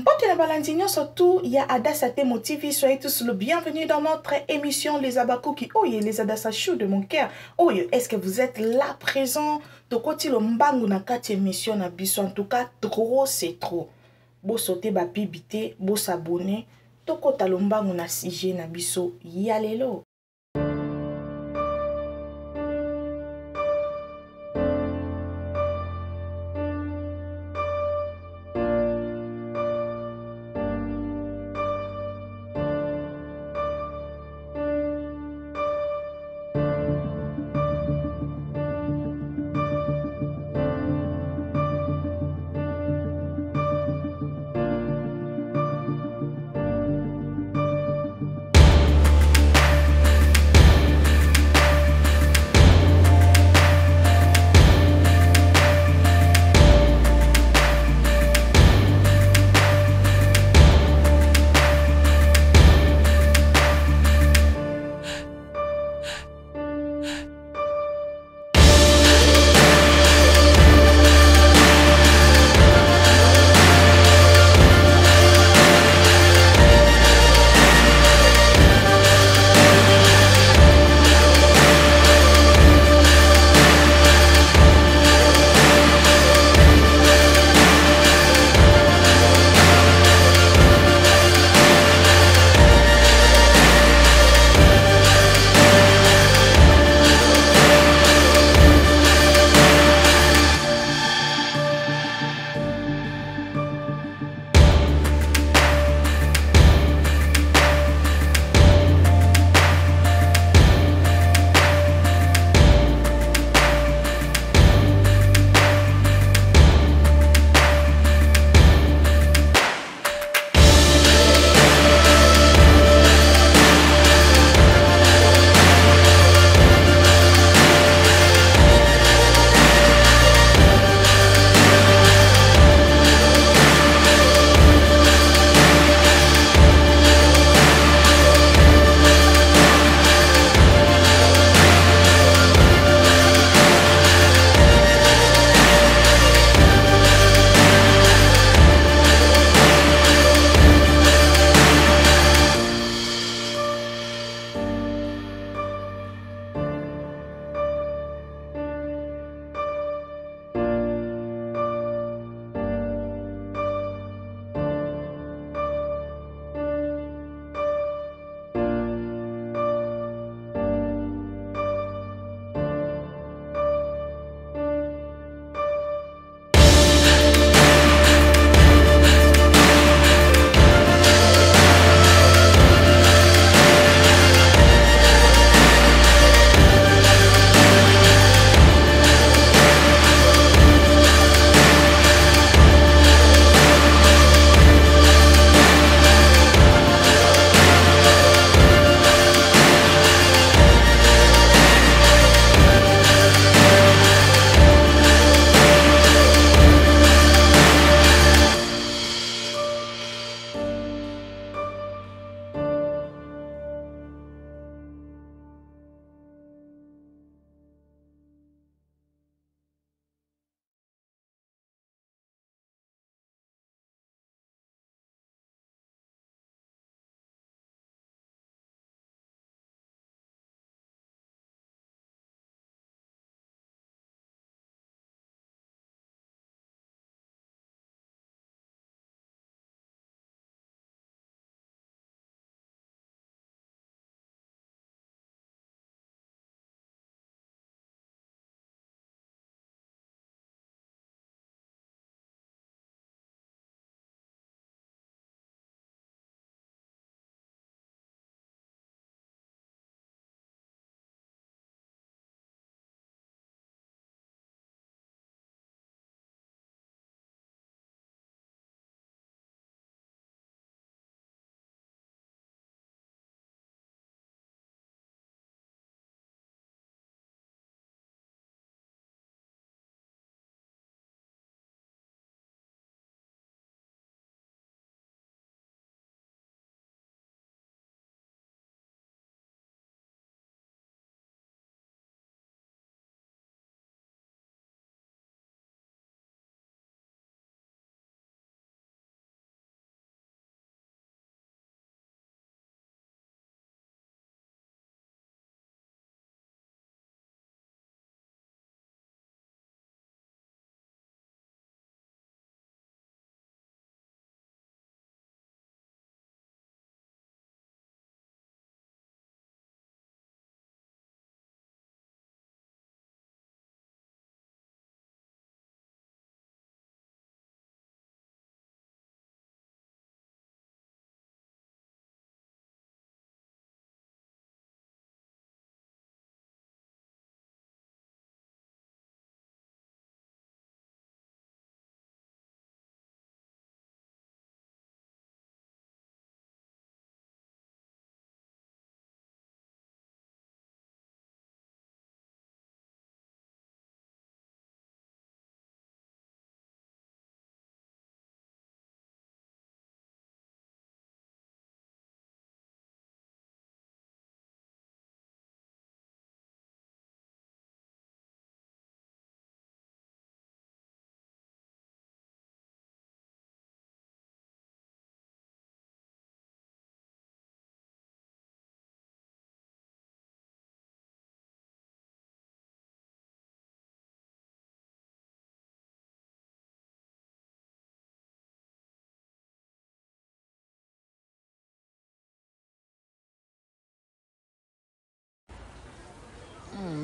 Mpote na balandinyo surtout, il y a Adassa Temo TV. Soyez tous le bienvenue dans notre émission Les Abakuki. Oh, les Adassa chou de mon cœur. Oh, est-ce que vous êtes là présent? Tokoti lo mbangu na kati émission na biso. En tout cas, trop c'est trop. Bo sauter ba pibité, bo s'abonner. Tokota lo mbangu na sujet na biso. Yalelo.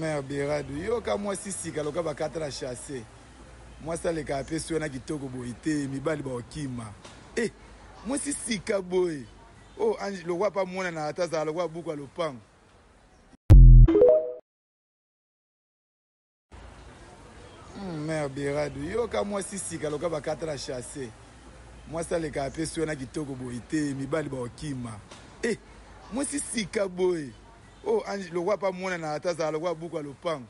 Mère Berado, yo ka moi sisi kaloka bakata la chasser. Moi ça le ka peso na kitoko boité mibali ba okima. Moi sisi ka boy. Oh ange le roi pas mona na ataza le roi buku lopango. Mère Berado, yo ka moi sisi kaloka bakata la chasser. Moi ça le ka peso na kitoko boité mibali ba okima. Moi sisi ka boy. Oh ange le roi pas mona na ataza le roi buku lopango.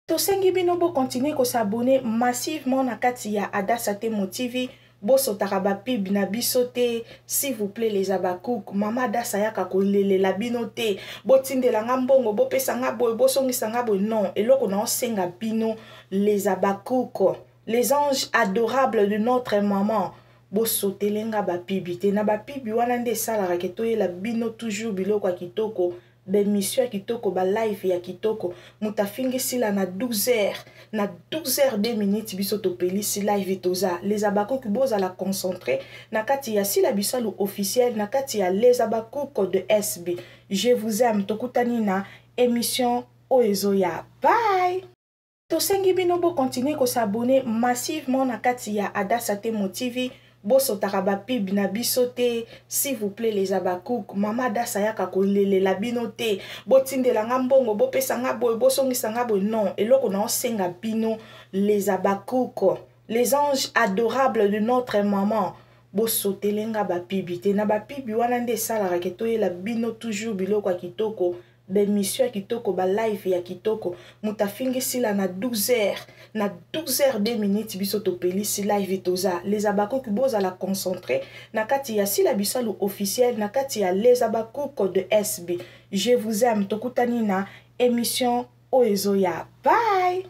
Tosengi bino bo continuer ko s'abonner massivement na kati ya Adassa Temo TV. Boso taraba pib na bisote, s'il vous plaît les abakouk, mama Adassa yaka ko lele la binote, botinde la ngambongo, bo pesa ngabo, bo songisa ngabo, non, eloko na osenga bino les abakouk, les anges adorables de notre maman. Boso telenga ba pibite, na ba pibi wana nde sala raketo la bino toujours biloko ya kitoko. D'émission ya kitoko ba live ya kitoko mutafingi sila na 12h na 12h 2 minutes biso topeli si live toza les abakouk boza la concentrer na kati ya sila bisalu officiel na kati ya les abakouk de SB. Je vous aime tokutani na émission Oezoya. Bye. Tosengi bino bo continuer ko s'abonner massivement na kati ya Adassa Temo TV. Boso taraba pib na bisote, s'il vous plaît les abakouk, mama Adassa yaka ko lele la binote, botinde la ngambongo, bo pesa ngabo, bo songisa ngabo, non, eloko na osenga bino les abakouk, les anges adorables de notre maman. Boso telenga ba pibite, na ba pibi wana nde sala raketo la bino toujours biloko ya kitoko. D'émission ya kitoko ba live ya kitoko mutafingi sila na 12h na 12h 2 minutes biso topeli si live toza les abakouk boza la concentrer na kati ya sila bisalu officiel na kati ya les abakouk de SB. Je vous aime tokutani na émission Oezoya. Bye.